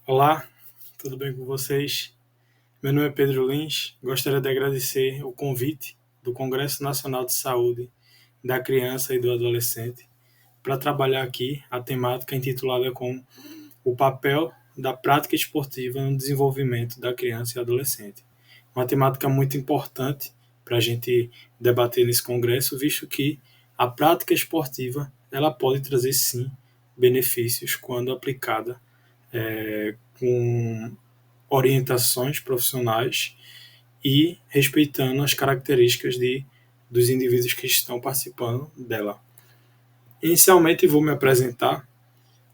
Olá, tudo bem com vocês? Meu nome é Pedro Lins. Gostaria de agradecer o convite do Congresso Nacional de Saúde da Criança e do Adolescente para trabalhar aqui a temática intitulada como o papel da prática esportiva no desenvolvimento da criança e adolescente. Uma temática muito importante para a gente debater nesse congresso, visto que a prática esportiva ela pode trazer sim benefícios quando aplicada com orientações profissionais e respeitando as características dos indivíduos que estão participando dela. Inicialmente vou me apresentar.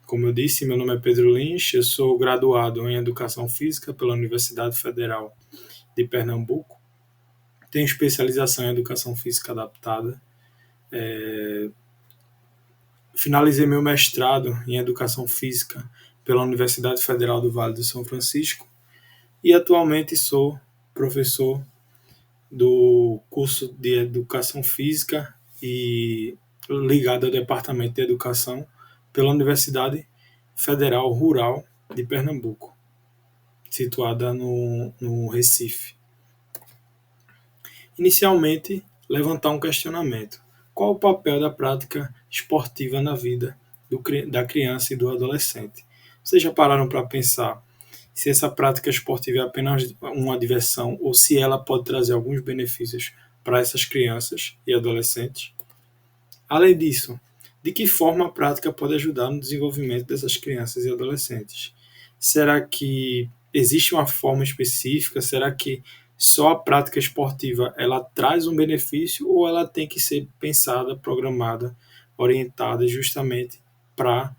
Como eu disse, meu nome é Pedro Lins, eu sou graduado em Educação Física pela Universidade Federal de Pernambuco, tenho especialização em Educação Física Adaptada, finalizei meu mestrado em Educação Física pela Universidade Federal do Vale do São Francisco e atualmente sou professor do curso de Educação Física e ligado ao Departamento de Educação pela Universidade Federal Rural de Pernambuco, situada no Recife. Inicialmente, levantar um questionamento. Qual o papel da prática esportiva na vida da criança e do adolescente? Vocês já pararam para pensar se essa prática esportiva é apenas uma diversão ou se ela pode trazer alguns benefícios para essas crianças e adolescentes? Além disso, de que forma a prática pode ajudar no desenvolvimento dessas crianças e adolescentes? Será que existe uma forma específica? Será que só a prática esportiva ela traz um benefício ou ela tem que ser pensada, programada, orientada justamente para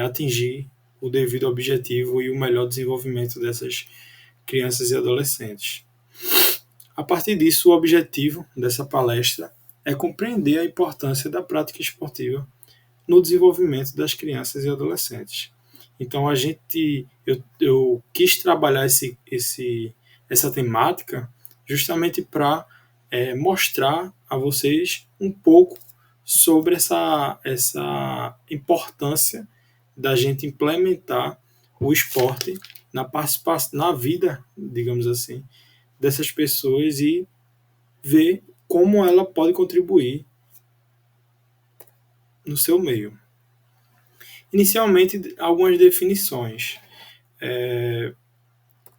atingir o devido objetivo e o melhor desenvolvimento dessas crianças e adolescentes? A partir disso, o objetivo dessa palestra é compreender a importância da prática esportiva no desenvolvimento das crianças e adolescentes. Então, eu quis trabalhar essa temática justamente para mostrar a vocês um pouco sobre essa importância da gente implementar o esporte na participação, na vida, digamos assim, dessas pessoas e ver como ela pode contribuir no seu meio. Inicialmente, algumas definições.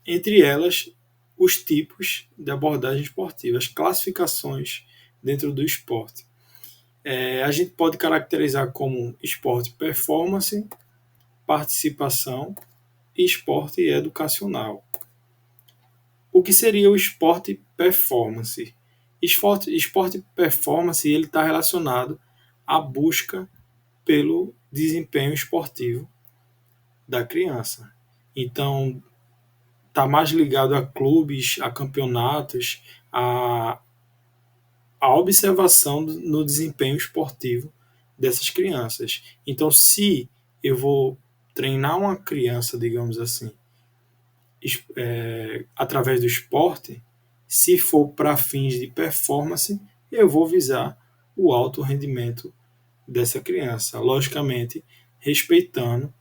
Entre elas, os tipos de abordagem esportiva, as classificações dentro do esporte. A gente pode caracterizar como esporte performance, participação e esporte educacional. O que seria o esporte performance? Esporte performance ele está relacionado à busca pelo desempenho esportivo da criança. Então, está mais ligado a clubes, a campeonatos, a observação no desempenho esportivo dessas crianças. Então, se eu vou treinar uma criança, digamos assim, através do esporte, se for para fins de performance, eu vou visar o alto rendimento dessa criança, logicamente respeitando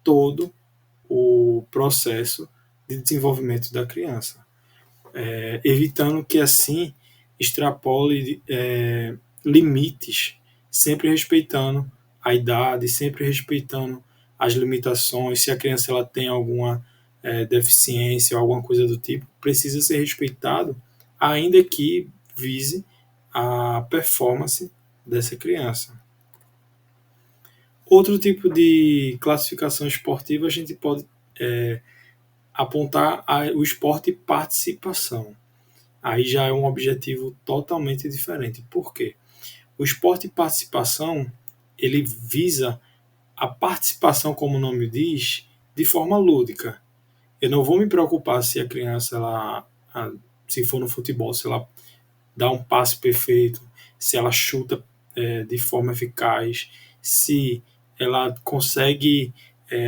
todo o processo de desenvolvimento da criança, evitando que assim extrapole limites, sempre respeitando a idade, sempre respeitando as limitações. Se a criança ela tem alguma deficiência ou alguma coisa do tipo, precisa ser respeitado, ainda que vise a performance dessa criança. Outro tipo de classificação esportiva a gente pode apontar o esporte participação. Aí já é um objetivo totalmente diferente. Por quê? O esporte participação ele visa a participação, como o nome diz, de forma lúdica. Eu não vou me preocupar se a criança, se for no futebol, se ela dá um passe perfeito, se ela chuta de forma eficaz, se ela consegue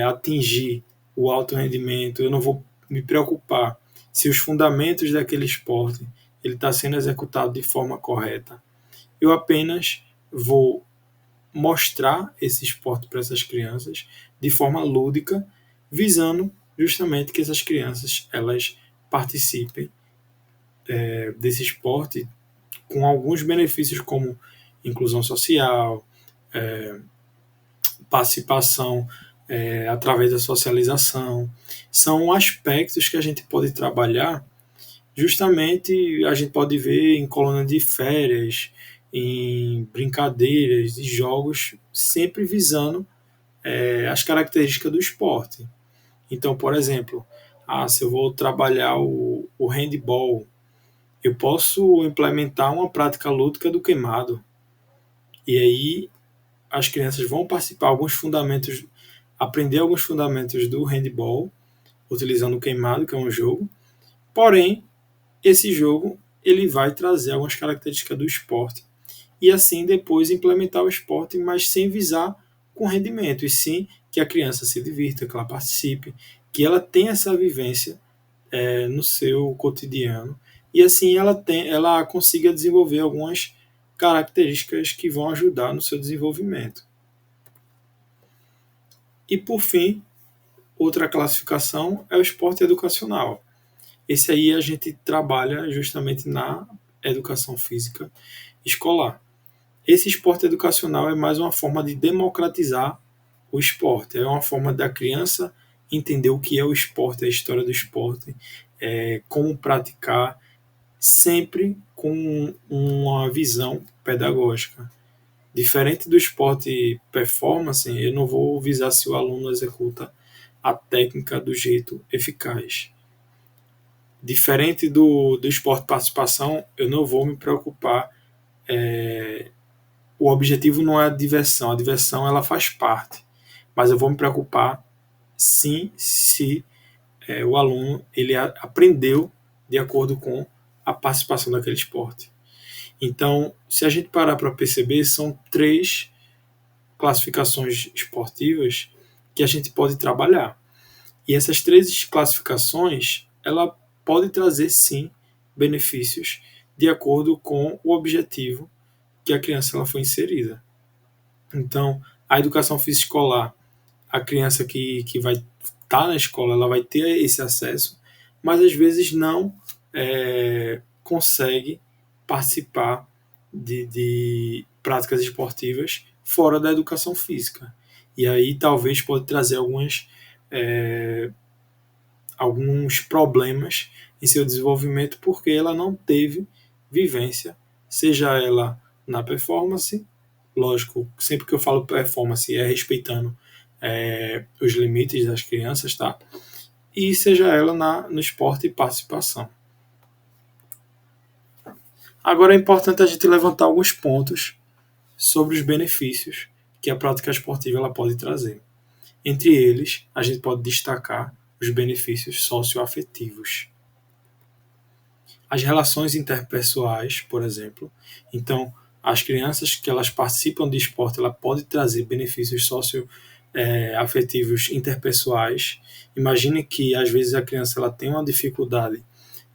atingir o alto rendimento. Eu não vou me preocupar se os fundamentos daquele esporte ele está sendo executado de forma correta. Eu apenas vou mostrar esse esporte para essas crianças de forma lúdica, visando justamente que essas crianças elas participem desse esporte com alguns benefícios como inclusão social, participação através da socialização. São aspectos que a gente pode trabalhar. Justamente a gente pode ver em colônia de férias, em brincadeiras e jogos, sempre visando as características do esporte. Então, por exemplo, se eu vou trabalhar o handball, eu posso implementar uma prática lúdica do queimado. E aí as crianças vão participar alguns fundamentos, aprender alguns fundamentos do handball, utilizando o queimado, que é um jogo. Porém, esse jogo ele vai trazer algumas características do esporte e assim depois implementar o esporte, mas sem visar com rendimento, e sim que a criança se divirta, que ela participe, que ela tenha essa vivência no seu cotidiano e assim ela consiga desenvolver algumas características que vão ajudar no seu desenvolvimento. E por fim, outra classificação é o esporte educacional. Esse aí a gente trabalha justamente na educação física escolar. Esse esporte educacional é mais uma forma de democratizar o esporte, é uma forma da criança entender o que é o esporte, a história do esporte, como praticar, sempre com uma visão pedagógica. Diferente do esporte performance, eu não vou visar se o aluno executa a técnica do jeito eficaz. Diferente do esporte participação, eu não vou me preocupar. O objetivo não é a diversão ela faz parte, mas eu vou me preocupar sim se o aluno ele aprendeu de acordo com a participação daquele esporte. Então, se a gente parar para perceber, são 3 classificações esportivas que a gente pode trabalhar. E essas 3 classificações, ela pode trazer sim benefícios de acordo com o objetivo que a criança ela foi inserida. Então, a educação física escolar, a criança que vai estar na escola, ela vai ter esse acesso, mas às vezes não consegue participar de práticas esportivas fora da educação física. E aí talvez pode trazer alguns problemas em seu desenvolvimento porque ela não teve vivência, seja ela na performance, lógico, sempre que eu falo performance é respeitando os limites das crianças, tá? E seja ela no esporte e participação. Agora é importante a gente levantar alguns pontos sobre os benefícios que a prática esportiva ela pode trazer. Entre eles, a gente pode destacar os benefícios socioafetivos. As relações interpessoais, por exemplo. Então, as crianças que elas participam de esporte, ela pode trazer benefícios socioafetivos interpessoais. Imagine que às vezes a criança ela tem uma dificuldade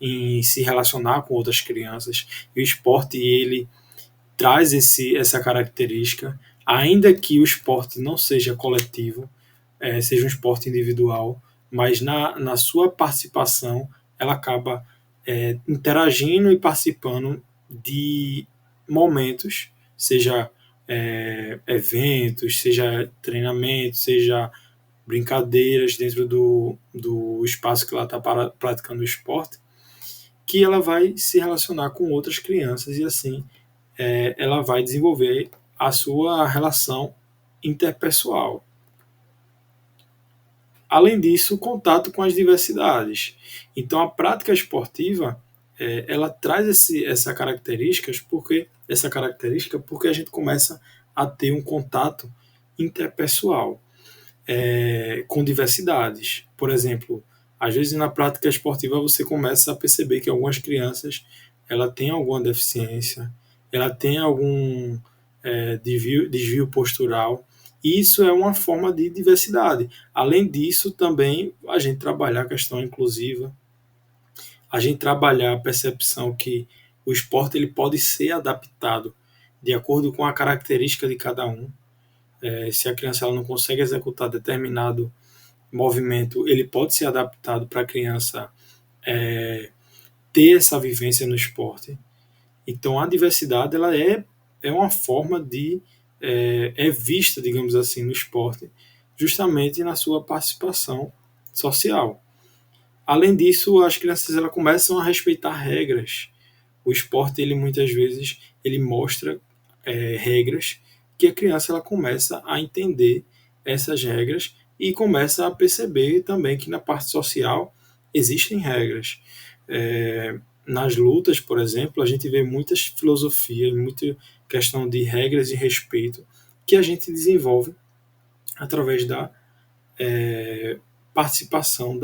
em se relacionar com outras crianças e o esporte ele traz essa característica, ainda que o esporte não seja coletivo, seja um esporte individual, mas na sua participação ela acaba interagindo e participando de momentos, seja eventos, seja treinamento, seja brincadeiras dentro do espaço que ela está praticando o esporte, que ela vai se relacionar com outras crianças e assim ela vai desenvolver a sua relação interpessoal. Além disso, o contato com as diversidades. Então, a prática esportiva ela traz essa característica porque a gente começa a ter um contato interpessoal com diversidades. Por exemplo, às vezes na prática esportiva você começa a perceber que algumas crianças ela tem alguma deficiência, ela tem algum desvio postural. E isso é uma forma de diversidade. Além disso, também a gente trabalhar a questão inclusiva, a gente trabalhar a percepção que o esporte ele pode ser adaptado de acordo com a característica de cada um. Se a criança ela não consegue executar determinado movimento ele pode ser adaptado para a criança ter essa vivência no esporte. Então a diversidade ela é uma forma de vista, digamos assim, no esporte, justamente na sua participação social. Além disso, as crianças elas começam a respeitar regras. O esporte ele muitas vezes ele mostra regras que a criança ela começa a entender essas regras e começa a perceber também que na parte social existem regras. Nas lutas, por exemplo, a gente vê muitas filosofias, muita questão de regras e respeito que a gente desenvolve através da participação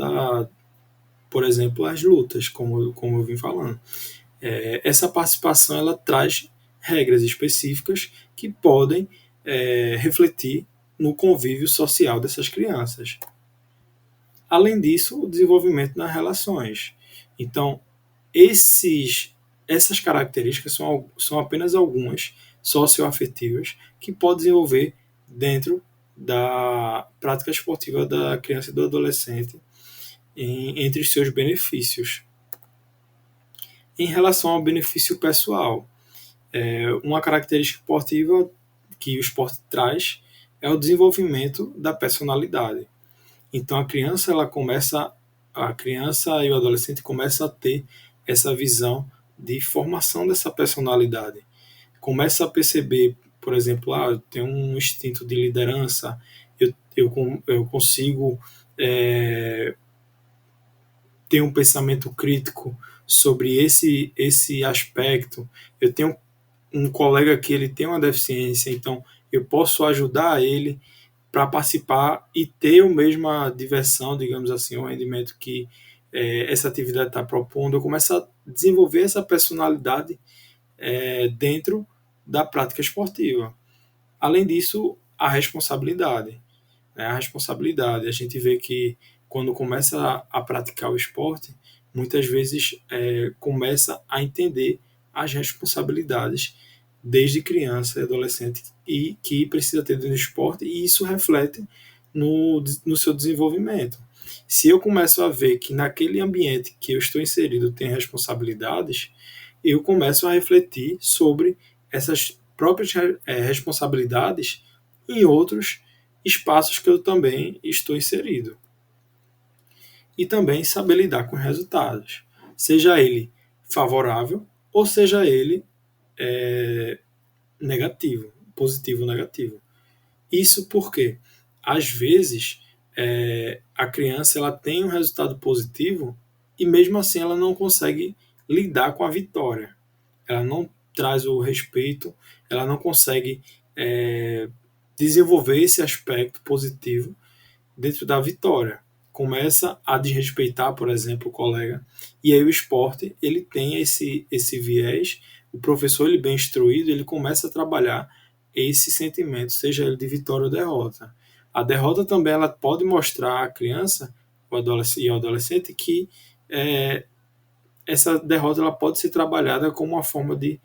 por exemplo, as lutas, como eu vim falando. Essa participação ela traz regras específicas que podem refletir no convívio social dessas crianças. Além disso, o desenvolvimento nas relações. Então, essas características são apenas algumas socioafetivas que podem desenvolver dentro da prática esportiva da criança e do adolescente entre os seus benefícios. Em relação ao benefício pessoal, uma característica esportiva que o esporte traz é o desenvolvimento da personalidade. Então a criança e o adolescente começam a ter essa visão de formação dessa personalidade. Começa a perceber, por exemplo, eu tenho um instinto de liderança, eu consigo ter um pensamento crítico sobre esse aspecto. Eu tenho um colega que ele tem uma deficiência, então eu posso ajudar ele para participar e ter a mesma diversão, digamos assim, o rendimento que essa atividade está propondo. Eu começo a desenvolver essa personalidade dentro da prática esportiva. Além disso, a responsabilidade. A responsabilidade. A gente vê que quando começa a praticar o esporte, muitas vezes começa a entender as responsabilidades desde criança e adolescente e que precisa ter no esporte, e isso reflete no seu desenvolvimento. Se eu começo a ver que naquele ambiente que eu estou inserido tem responsabilidades, eu começo a refletir sobre essas próprias responsabilidades em outros espaços que eu também estou inserido. E também saber lidar com resultados, seja ele favorável ou seja ele negativo, positivo ou negativo. Isso porque, às vezes, a criança ela tem um resultado positivo e mesmo assim ela não consegue lidar com a vitória. Ela não traz o respeito, ela não consegue desenvolver esse aspecto positivo dentro da vitória. Começa a desrespeitar, por exemplo, o colega. E aí o esporte ele tem esse viés. O professor ele bem instruído, ele começa a trabalhar esse sentimento, seja ele de vitória ou derrota. A derrota também ela pode mostrar à criança e ao adolescente que essa derrota ela pode ser trabalhada como uma forma de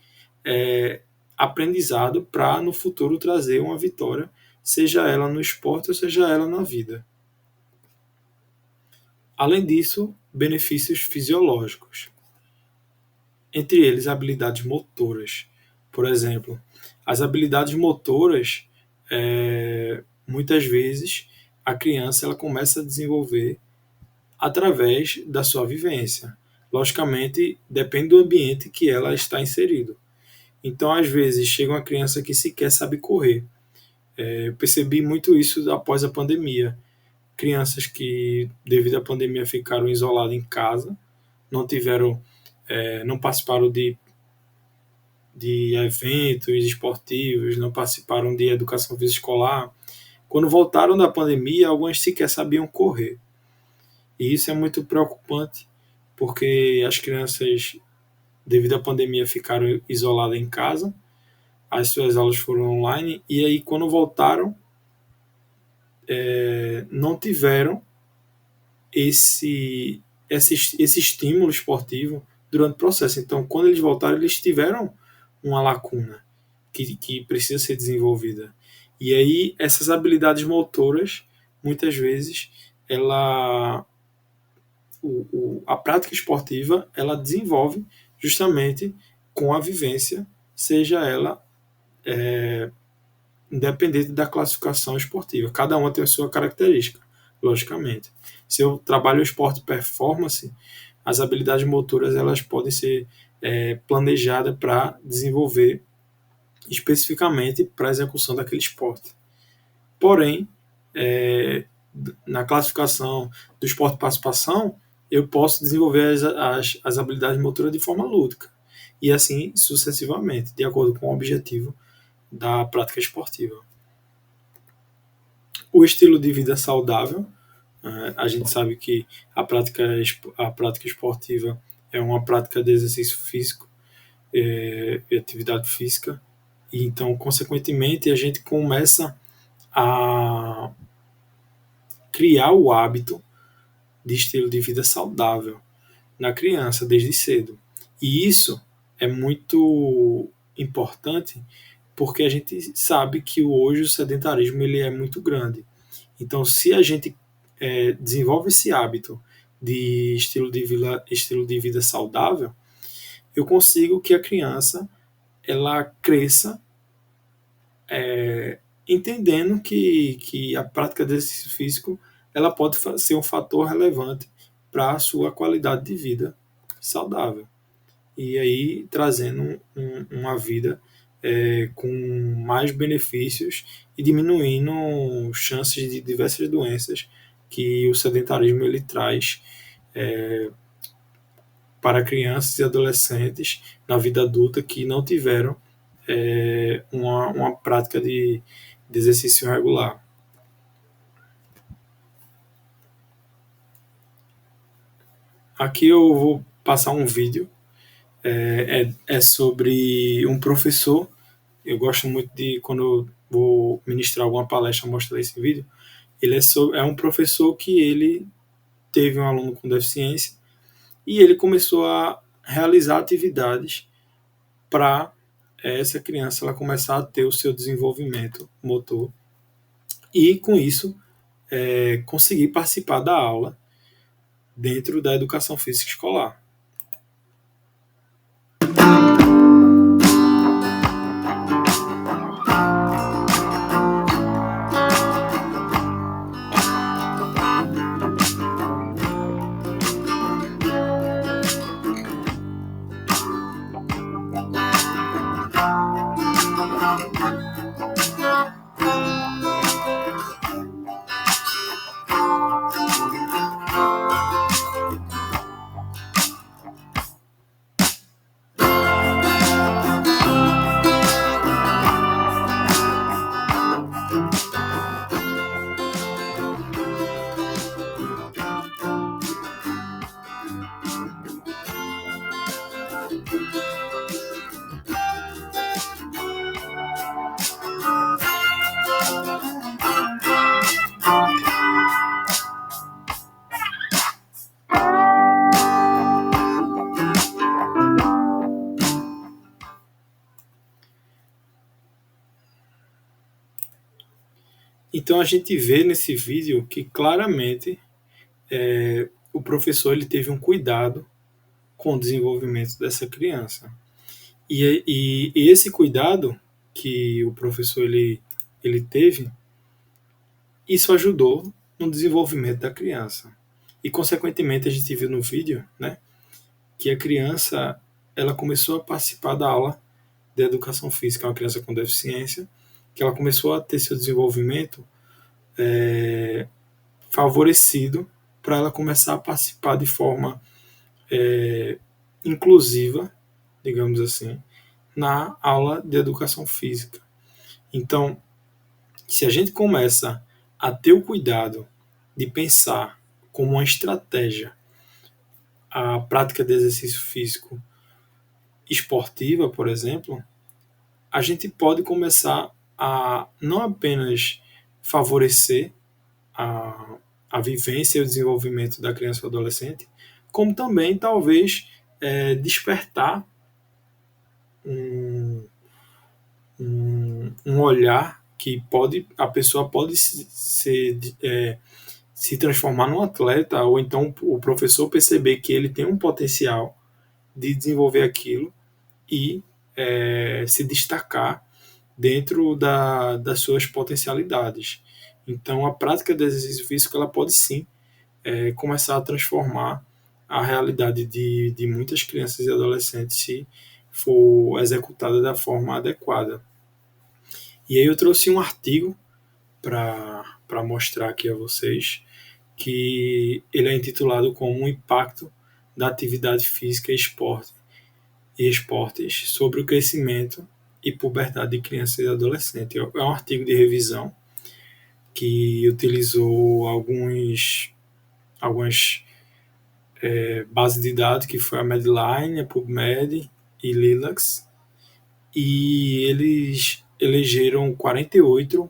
aprendizado para no futuro trazer uma vitória, seja ela no esporte ou seja ela na vida. Além disso, benefícios fisiológicos. Entre eles, habilidades motoras. Por exemplo, as habilidades motoras, muitas vezes, a criança ela começa a desenvolver através da sua vivência. Logicamente, depende do ambiente que ela está inserido. Então, às vezes, chega uma criança que sequer sabe correr. Eu percebi muito isso após a pandemia. Crianças que, devido à pandemia, ficaram isoladas em casa, não participaram de eventos esportivos, não participaram de educação física escolar. Quando voltaram da pandemia, algumas sequer sabiam correr. E isso é muito preocupante, porque as crianças, devido à pandemia, ficaram isoladas em casa, as suas aulas foram online, e aí quando voltaram, não tiveram esse estímulo esportivo durante o processo. Então, quando eles voltaram, eles tiveram uma lacuna que precisa ser desenvolvida. E aí, essas habilidades motoras, muitas vezes, ela, a prática esportiva, ela desenvolve justamente com a vivência, seja ela independente da classificação esportiva. Cada uma tem a sua característica, logicamente. Se eu trabalho o esporte performance, as habilidades motoras elas podem ser planejadas para desenvolver especificamente para a execução daquele esporte. Porém, na classificação do esporte participação, eu posso desenvolver as habilidades motoras de forma lúdica. E assim sucessivamente, de acordo com o objetivo da prática esportiva. O estilo de vida saudável, a gente sabe que a prática esportiva é uma prática de exercício físico e atividade física, e então, consequentemente, a gente começa a criar o hábito de estilo de vida saudável na criança desde cedo. E isso é muito importante porque a gente sabe que hoje o sedentarismo ele é muito grande. Então, se a gente desenvolve esse hábito de estilo de vida saudável, eu consigo que a criança ela cresça entendendo que a prática de exercício físico ela pode ser um fator relevante para a sua qualidade de vida saudável. E aí trazendo uma vida com mais benefícios e diminuindo chances de diversas doenças que o sedentarismo ele traz para crianças e adolescentes na vida adulta que não tiveram uma prática de exercício regular. Aqui eu vou passar um vídeo, é sobre um professor. Eu gosto muito de, quando eu vou ministrar alguma palestra, mostrar esse vídeo. Ele é um professor que ele teve um aluno com deficiência e ele começou a realizar atividades para essa criança ela começar a ter o seu desenvolvimento motor e, com isso, conseguir participar da aula dentro da educação física escolar. Então a gente vê nesse vídeo que claramente o professor ele teve um cuidado com o desenvolvimento dessa criança. E esse cuidado que o professor ele teve, isso ajudou no desenvolvimento da criança. E, consequentemente, a gente viu no vídeo, né, que a criança ela começou a participar da aula de educação física, uma criança com deficiência, que ela começou a ter seu desenvolvimento favorecido para ela começar a participar de forma inclusiva, digamos assim, na aula de educação física. Então, se a gente começa a ter o cuidado de pensar como uma estratégia a prática de exercício físico esportiva, por exemplo, a gente pode começar a não apenas favorecer a vivência e o desenvolvimento da criança ou adolescente, como também talvez despertar um olhar que a pessoa pode ser se transformar num atleta, ou então o professor perceber que ele tem um potencial de desenvolver aquilo e se destacar dentro das suas potencialidades. Então, a prática do exercício físico ela pode sim começar a transformar a realidade de muitas crianças e adolescentes se for executada da forma adequada. E aí eu trouxe um artigo para mostrar aqui a vocês que ele é intitulado como o impacto da atividade física e esportes sobre o crescimento e puberdade de crianças e adolescentes. É um artigo de revisão que utilizou algumas bases de dados, que foi a Medline, a PubMed e Lilacs, e eles elegeram 48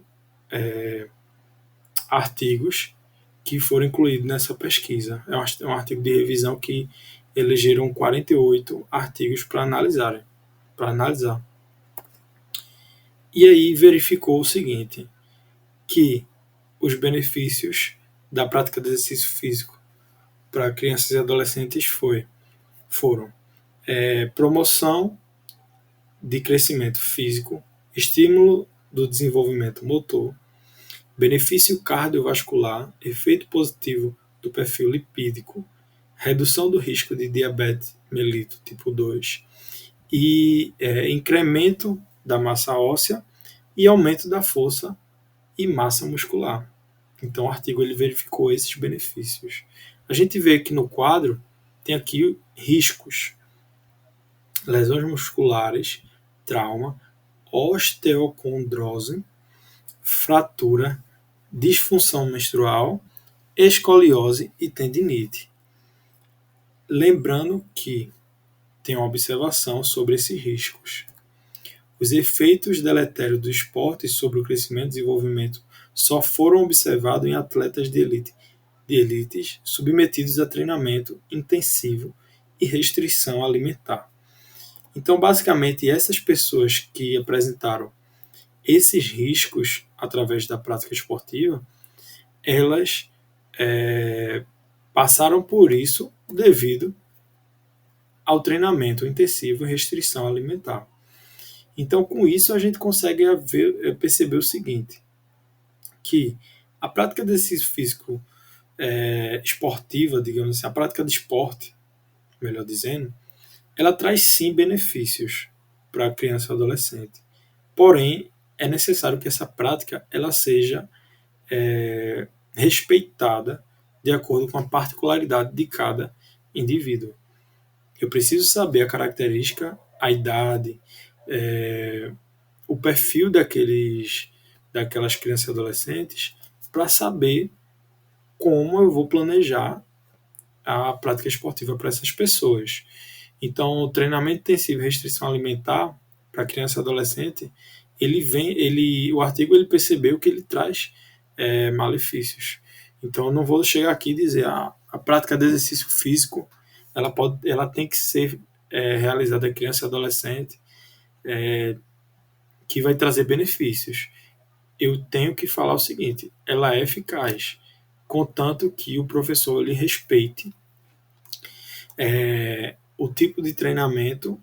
artigos que foram incluídos nessa pesquisa. É um artigo de revisão que elegeram 48 artigos para analisar. E aí verificou o seguinte, que os benefícios da prática de exercício físico para crianças e adolescentes foram promoção de crescimento físico, estímulo do desenvolvimento motor, benefício cardiovascular, efeito positivo do perfil lipídico, redução do risco de diabetes mellitus tipo 2 e incremento da massa óssea e aumento da força e massa muscular. Então o artigo ele verificou esses benefícios. A gente vê que no quadro tem aqui riscos: lesões musculares, trauma, osteocondrose, fratura, disfunção menstrual, escoliose e tendinite. Lembrando que tem uma observação sobre esses riscos. Os efeitos deletérios do esporte sobre o crescimento e desenvolvimento só foram observados em atletas de elites submetidos a treinamento intensivo e restrição alimentar. Então, basicamente, essas pessoas que apresentaram esses riscos através da prática esportiva, elas passaram por isso devido ao treinamento intensivo e restrição alimentar. Então, com isso, a gente consegue perceber o seguinte, que a prática de exercício físico esportiva, digamos assim, a prática de esporte, melhor dizendo, ela traz sim benefícios para a criança e adolescente. Porém, é necessário que essa prática ela seja respeitada de acordo com a particularidade de cada indivíduo. Eu preciso saber a característica, a idade, o perfil daquelas crianças e adolescentes para saber como eu vou planejar a prática esportiva para essas pessoas. Então, o treinamento intensivo e restrição alimentar para criança e adolescente, o artigo ele percebeu que ele traz malefícios. Então, eu não vou chegar aqui e dizer a prática de exercício físico ela tem que ser realizada em criança e adolescente, que vai trazer benefícios. Eu tenho que falar o seguinte, ela é eficaz, contanto que o professor ele respeite o tipo de treinamento,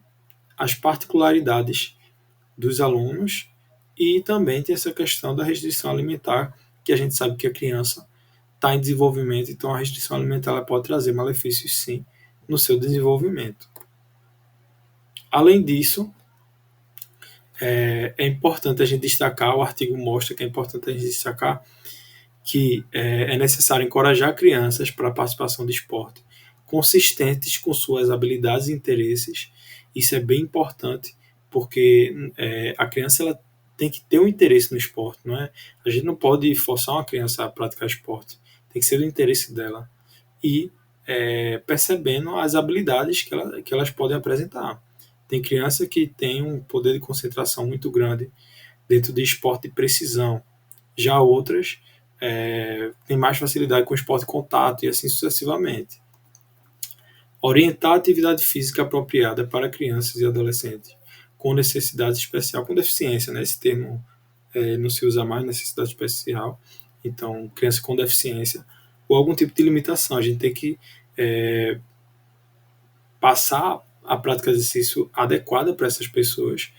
as particularidades dos alunos e também tem essa questão da restrição alimentar, que a gente sabe que a criança está em desenvolvimento, então a restrição alimentar ela pode trazer malefícios sim no seu desenvolvimento. Além disso, é importante a gente destacar, o artigo mostra que é importante a gente destacar que é necessário encorajar crianças para a participação de esporte consistentes com suas habilidades e interesses. Isso é bem importante, porque a criança ela tem que ter um interesse no esporte, não é? A gente não pode forçar uma criança a praticar esporte, tem que ser do interesse dela. E percebendo as habilidades que elas podem apresentar. Tem criança que tem um poder de concentração muito grande dentro de esporte de precisão. Já outras têm mais facilidade com esporte de contato e assim sucessivamente. Orientar a atividade física apropriada para crianças e adolescentes com necessidade especial, com deficiência, né? Esse termo não se usa mais, necessidade especial. Então, criança com deficiência, ou algum tipo de limitação. A gente tem que passar a prática de exercício adequada para essas pessoas,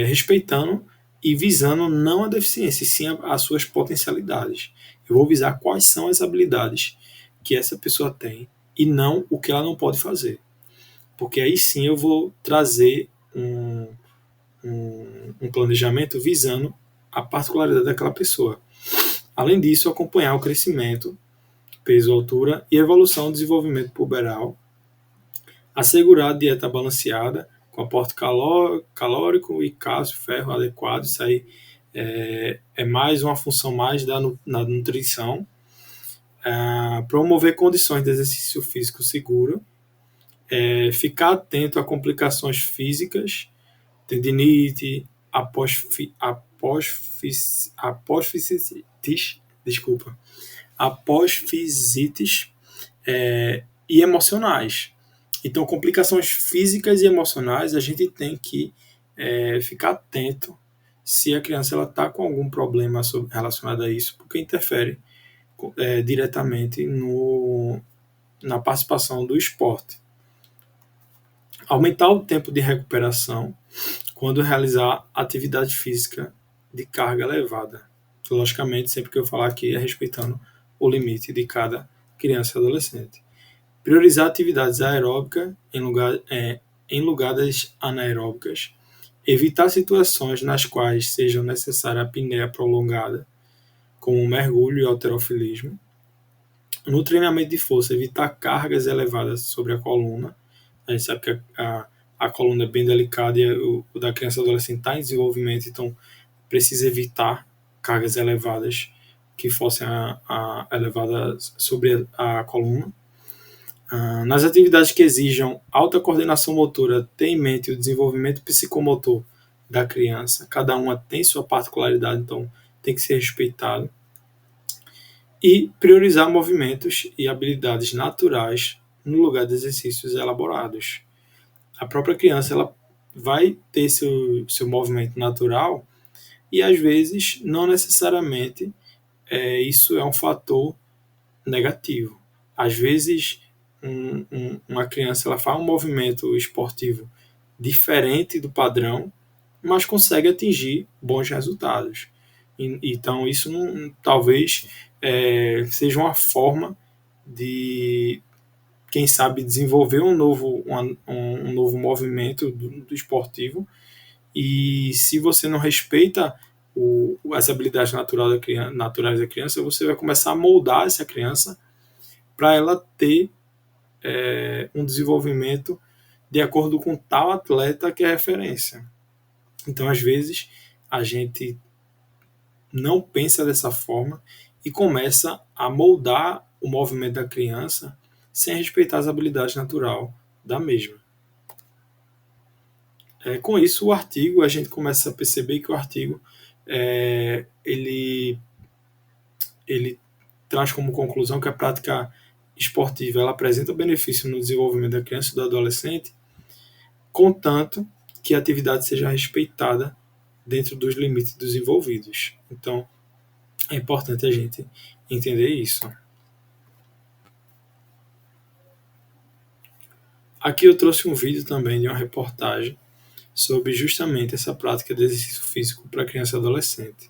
respeitando e visando não a deficiência, e sim as suas potencialidades. Eu vou visar quais são as habilidades que essa pessoa tem e não o que ela não pode fazer. Porque aí sim eu vou trazer um planejamento visando a particularidade daquela pessoa. Além disso, acompanhar o crescimento, peso, altura e evolução do desenvolvimento puberal, assegurar a dieta balanceada, com aporte calórico e cálcio, ferro adequado. Isso aí é mais uma função mais na nutrição. Promover condições de exercício físico seguro, ficar atento a complicações físicas, tendinite, apofisites e emocionais. Então, complicações físicas e emocionais, a gente tem que ficar atento se a criança está com algum problema relacionado a isso, porque interfere diretamente na participação do esporte. Aumentar o tempo de recuperação quando realizar atividade física de carga elevada. Logicamente, sempre que eu falar aqui é respeitando o limite de cada criança e adolescente. Priorizar atividades aeróbicas em lugares anaeróbicas. Evitar situações nas quais seja necessária a apneia prolongada, como mergulho e halterofilismo. No treinamento de força, evitar cargas elevadas sobre a coluna. A gente sabe que a coluna é bem delicada e o da criança e adolescente está em desenvolvimento, então precisa evitar cargas elevadas que fossem elevadas sobre a coluna. Nas atividades que exijam alta coordenação motora, ter em mente o desenvolvimento psicomotor da criança. Cada uma tem sua particularidade, então tem que ser respeitado. E priorizar movimentos e habilidades naturais no lugar de exercícios elaborados. A própria criança ela vai ter seu movimento natural e, às vezes, não necessariamente isso é um fator negativo. Às vezes, uma criança ela faz um movimento esportivo diferente do padrão, mas consegue atingir bons resultados. Então, isso talvez seja uma forma de, quem sabe, desenvolver um novo movimento do esportivo. E se você não respeita as habilidades naturais da criança, você vai começar a moldar essa criança para ela ter um desenvolvimento de acordo com tal atleta que é referência. Então, às vezes, a gente não pensa dessa forma e começa a moldar o movimento da criança sem respeitar as habilidades naturais da mesma. Com isso, o artigo, a gente começa a perceber que o artigo ele traz como conclusão que a prática esportiva ela apresenta benefício no desenvolvimento da criança e do adolescente, contanto que a atividade seja respeitada dentro dos limites desenvolvidos. Então, é importante a gente entender isso. Aqui eu trouxe um vídeo também de uma reportagem sobre justamente essa prática de exercício físico para criança e adolescente.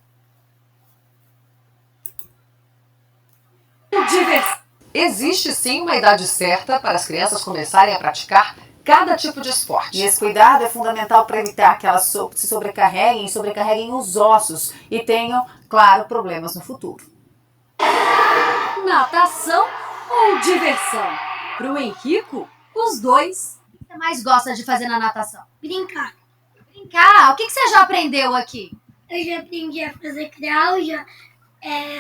Existe sim uma idade certa para as crianças começarem a praticar cada tipo de esporte. E esse cuidado é fundamental para evitar que elas se sobrecarreguem os ossos e tenham, claro, problemas no futuro. Natação ou diversão? Para o Henrico, os dois. O que você mais gosta de fazer na natação? Brincar. Brincar? O que você já aprendeu aqui? Eu já aprendi a fazer crawl, já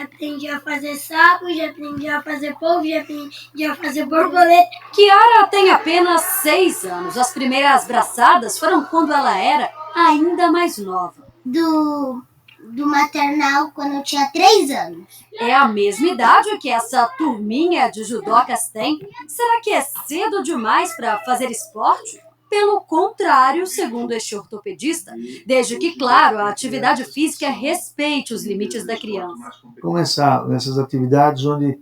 aprendi a fazer sapo, já aprendi a fazer polvo, já aprendi a fazer borboleta. Kiara tem apenas 6 anos. As primeiras braçadas foram quando ela era ainda mais nova. Do maternal, quando eu tinha 3 anos. É a mesma idade que essa turminha de judocas tem. Será que é cedo demais para fazer esporte? Pelo contrário, segundo este ortopedista, desde que, claro, a atividade física respeite os limites da criança. Começar nessas atividades onde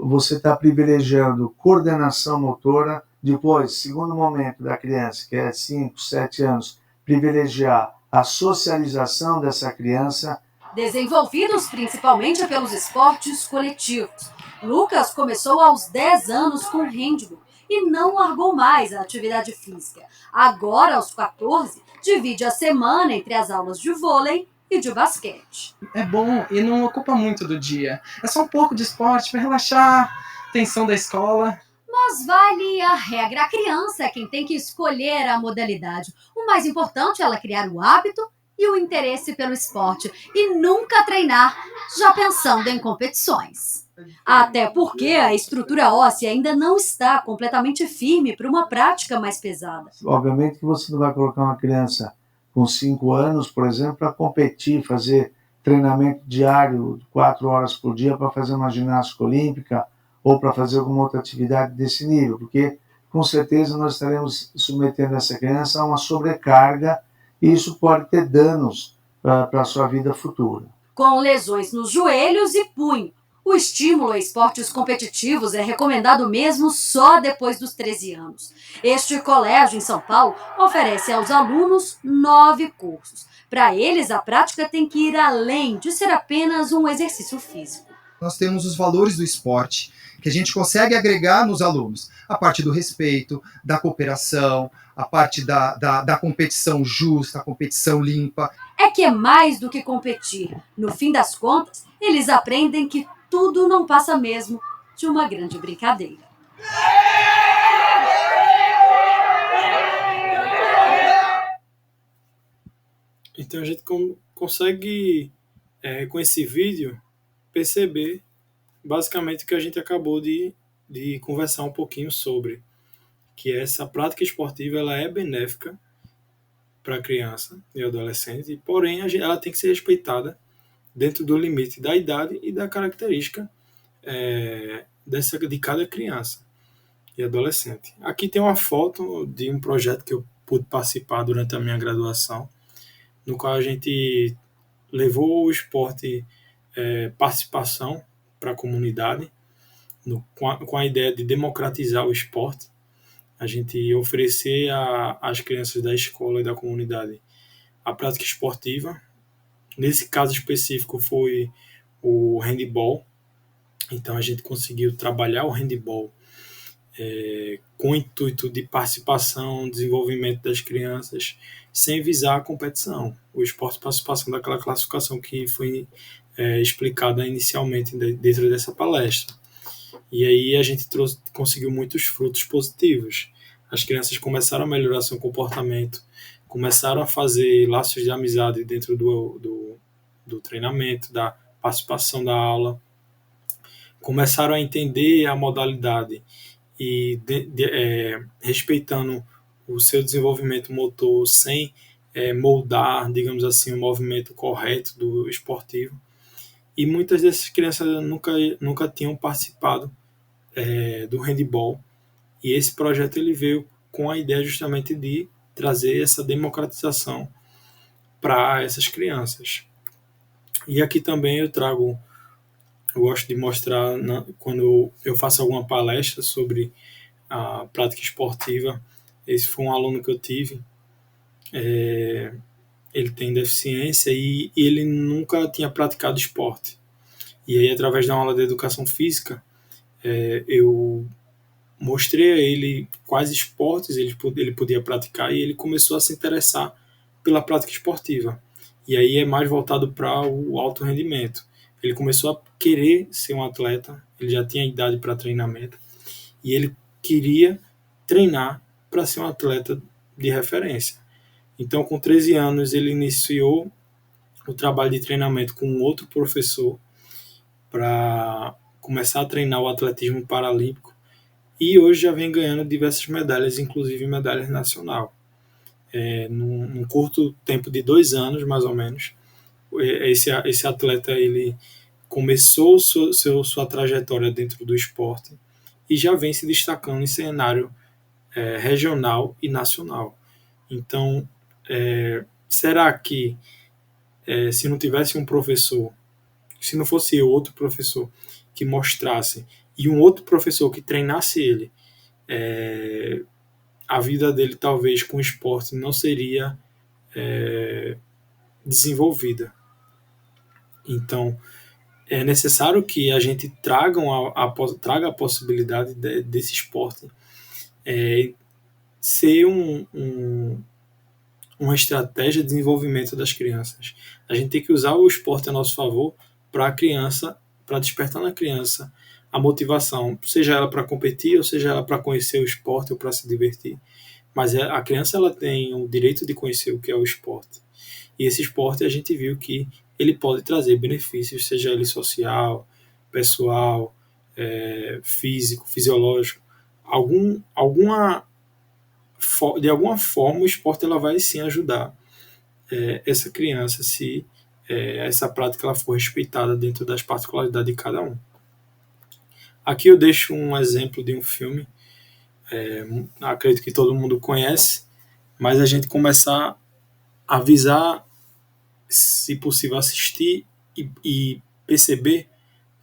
você está privilegiando coordenação motora. Depois, segundo momento da criança, que é 5, 7 anos, privilegiar a socialização dessa criança. Desenvolvidos principalmente pelos esportes coletivos. Lucas começou aos 10 anos com handball e não largou mais a atividade física. Agora, aos 14, divide a semana entre as aulas de vôlei e de basquete. É bom e não ocupa muito do dia. É só um pouco de esporte para relaxar, tensão da escola. Mas vale a regra. A criança é quem tem que escolher a modalidade. O mais importante é ela criar o hábito e o interesse pelo esporte e nunca treinar já pensando em competições. Até porque a estrutura óssea ainda não está completamente firme para uma prática mais pesada. Obviamente que você não vai colocar uma criança com 5 anos, por exemplo, para competir, fazer treinamento diário, 4 horas por dia, para fazer uma ginástica olímpica ou para fazer alguma outra atividade desse nível, porque com certeza nós estaremos submetendo essa criança a uma sobrecarga e isso pode ter danos para a sua vida futura. Com lesões nos joelhos e punho. O estímulo a esportes competitivos é recomendado mesmo só depois dos 13 anos. Este colégio em São Paulo oferece aos alunos 9 cursos. Para eles, a prática tem que ir além de ser apenas um exercício físico. Nós temos os valores do esporte que a gente consegue agregar nos alunos. A parte do respeito, da cooperação, a parte da competição justa, a competição limpa. É que é mais do que competir. No fim das contas, eles aprendem que tudo não passa mesmo de uma grande brincadeira. Então a gente consegue, com esse vídeo, perceber basicamente o que a gente acabou de conversar um pouquinho sobre, que essa prática esportiva ela é benéfica para a criança e adolescente, porém ela tem que ser respeitada dentro do limite da idade e da característica de cada criança e adolescente. Aqui tem uma foto de um projeto que eu pude participar durante a minha graduação, no qual a gente levou o esporte participação para a comunidade, com a ideia de democratizar o esporte. A gente oferecer às crianças da escola e da comunidade a prática esportiva. Nesse caso específico foi o handball. Então a gente conseguiu trabalhar o handball com o intuito de participação, desenvolvimento das crianças, sem visar a competição. O esporte de participação daquela classificação que foi explicada inicialmente dentro dessa palestra. E aí a gente conseguiu muitos frutos positivos. As crianças começaram a melhorar seu comportamento, começaram a fazer laços de amizade dentro do treinamento, da participação da aula, começaram a entender a modalidade e respeitando o seu desenvolvimento motor sem moldar, digamos assim, o movimento correto do esportivo. E muitas dessas crianças nunca tinham participado do handball. E esse projeto ele veio com a ideia justamente de trazer essa democratização para essas crianças. E aqui também eu gosto de mostrar, quando eu faço alguma palestra sobre a prática esportiva. Esse foi um aluno que eu tive, ele tem deficiência e ele nunca tinha praticado esporte. E aí, através da aula de educação física, eu mostrei a ele quais esportes ele podia praticar e ele começou a se interessar pela prática esportiva. E aí é mais voltado para o alto rendimento. Ele começou a querer ser um atleta, ele já tinha idade para treinamento e ele queria treinar para ser um atleta de referência. Então, com 13 anos, ele iniciou o trabalho de treinamento com um outro professor para começar a treinar o atletismo paralímpico e hoje já vem ganhando diversas medalhas, inclusive medalhas nacional. Num curto tempo de 2 anos, mais ou menos, esse atleta ele começou sua trajetória dentro do esporte e já vem se destacando em cenário regional e nacional. Então, será que se não tivesse um professor, se não fosse outro professor que mostrasse e um outro professor que treinasse ele, a vida dele talvez com o esporte não seria desenvolvida. Então, é necessário que a gente traga a possibilidade desse esporte ser uma estratégia de desenvolvimento das crianças. A gente tem que usar o esporte a nosso favor para despertar na criança a motivação, seja ela para competir, ou seja ela para conhecer o esporte ou para se divertir. Mas a criança ela tem o direito de conhecer o que é o esporte. E esse esporte a gente viu que ele pode trazer benefícios, seja ele social, pessoal, físico, fisiológico. De alguma forma o esporte ela vai sim ajudar essa criança se essa prática ela for respeitada dentro das particularidades de cada um. Aqui eu deixo um exemplo de um filme, acredito que todo mundo conhece, mas a gente começar a visar, se possível, assistir e perceber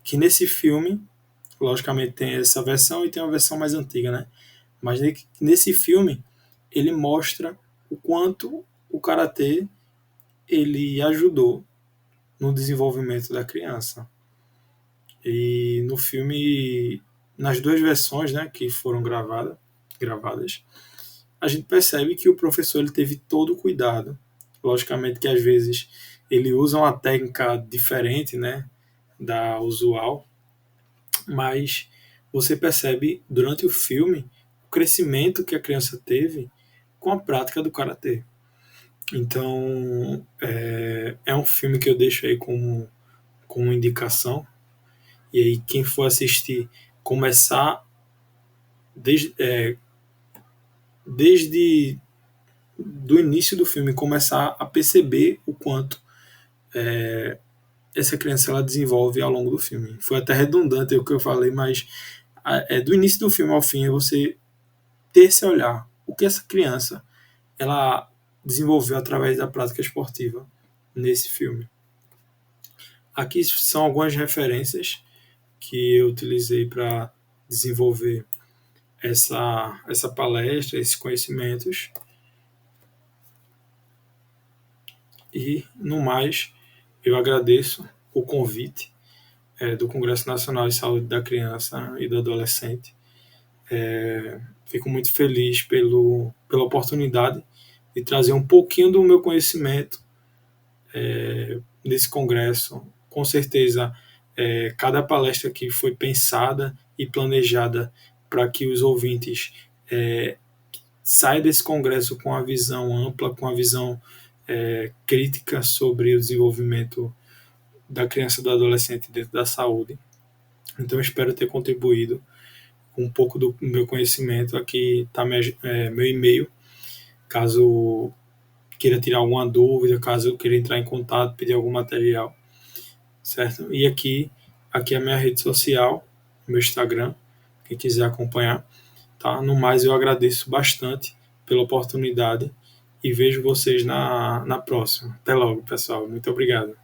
que nesse filme, logicamente tem essa versão e tem uma versão mais antiga, né? Mas nesse filme ele mostra o quanto o karatê ele ajudou no desenvolvimento da criança. E no filme, nas duas versões, né, que foram gravadas, a gente percebe que o professor ele teve todo o cuidado. Logicamente que às vezes ele usa uma técnica diferente, né, da usual, mas você percebe durante o filme o crescimento que a criança teve com a prática do karatê. Então é um filme que eu deixo aí como indicação. E aí quem for assistir, começar desde do início do filme, começar a perceber o quanto essa criança ela desenvolve ao longo do filme. Foi até redundante o que eu falei, mas do início do filme ao fim é você ter esse olhar. O que essa criança ela desenvolveu através da prática esportiva nesse filme. Aqui são algumas referências que eu utilizei para desenvolver essa palestra, esses conhecimentos. E, no mais, eu agradeço o convite do Congresso Nacional de Saúde da Criança e do Adolescente. Fico muito feliz pela oportunidade de trazer um pouquinho do meu conhecimento nesse congresso. Com certeza, cada palestra aqui foi pensada e planejada para que os ouvintes saiam desse congresso com a visão ampla, com a visão crítica sobre o desenvolvimento da criança e do adolescente dentro da saúde. Então, eu espero ter contribuído com um pouco do meu conhecimento. Aqui está meu e-mail, caso queira tirar alguma dúvida, caso eu queira entrar em contato, pedir algum material, certo? E aqui é a minha rede social, meu Instagram, quem quiser acompanhar, tá? No mais, eu agradeço bastante pela oportunidade e vejo vocês na próxima. Até logo, pessoal. Muito obrigado.